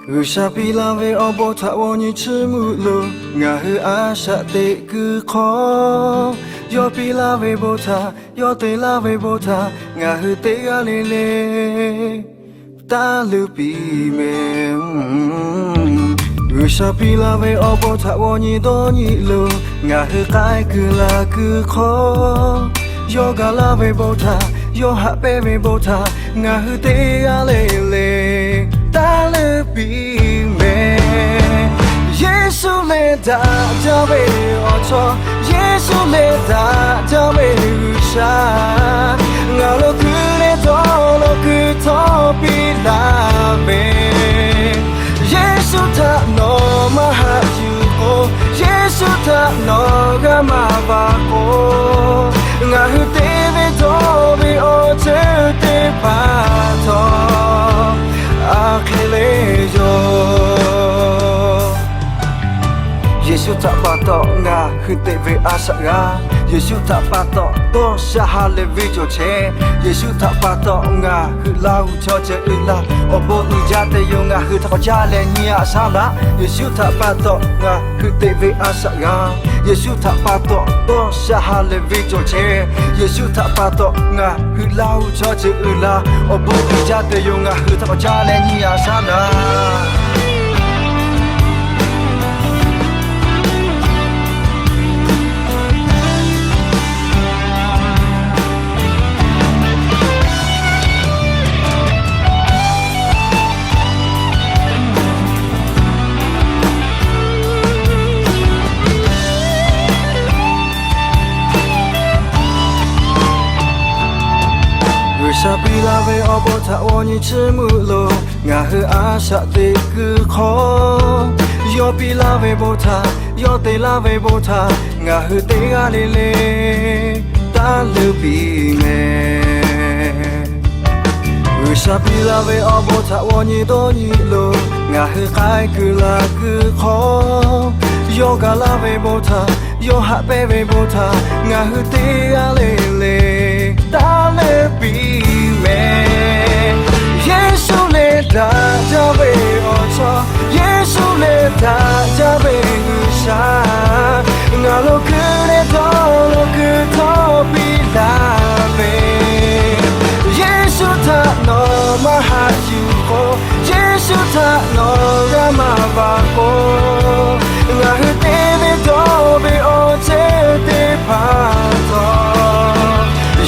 Usapila ve obota woni chimulu ngahu asha te ku kho yo pila ve bota yo te la ve bota ngahu te ga le le ta lu pi me Usapila ve obota woni do ni lu ngahu kai ku la ku kho yo ga la ve bota yo ha pe ve bota ngahu te ga le le ta le pi me Yesu le da jabe ocho Yesu le da jabe usha ngalo kure to lo ku to pi la me Yesu ta no ma ha you ko Yesu ta no ga ma ba ko ngahu te ve to bi o che te pa to Akile yo Yesu tak patok nga hute ve asa ga Yesu tak patok to shahale video che Yesu tak patok nga hu lau cho che ila obo ni jate yo nga hu ta ja le ni asa la Yesu tak patok nga hute ve asa ga Yesu tak patok to shahale video che Yesu tak patok nga hu lau cho che ila obo ni jate yo nga hu ta ja le ni asa la Usapila ve obota woni chimulu ngahu asha te ku kho yo pila ve bota yo te la ve bota ngahu te ga le le ta lu pi me Usapila ve obota woni do ni lo ngahu kai ku la ku kho yo ga la ve bota yo ha pe ve bota ngahu te ga le le ta le pi Yesu le da jabe ocho Yesu le da jabe usha ngalo kure to lo ku to pi la me Yesu ta no ma ha you ko Yesu ta no ga ma ba ko ngahu te me to be o che te pa to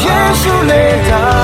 Yesu le da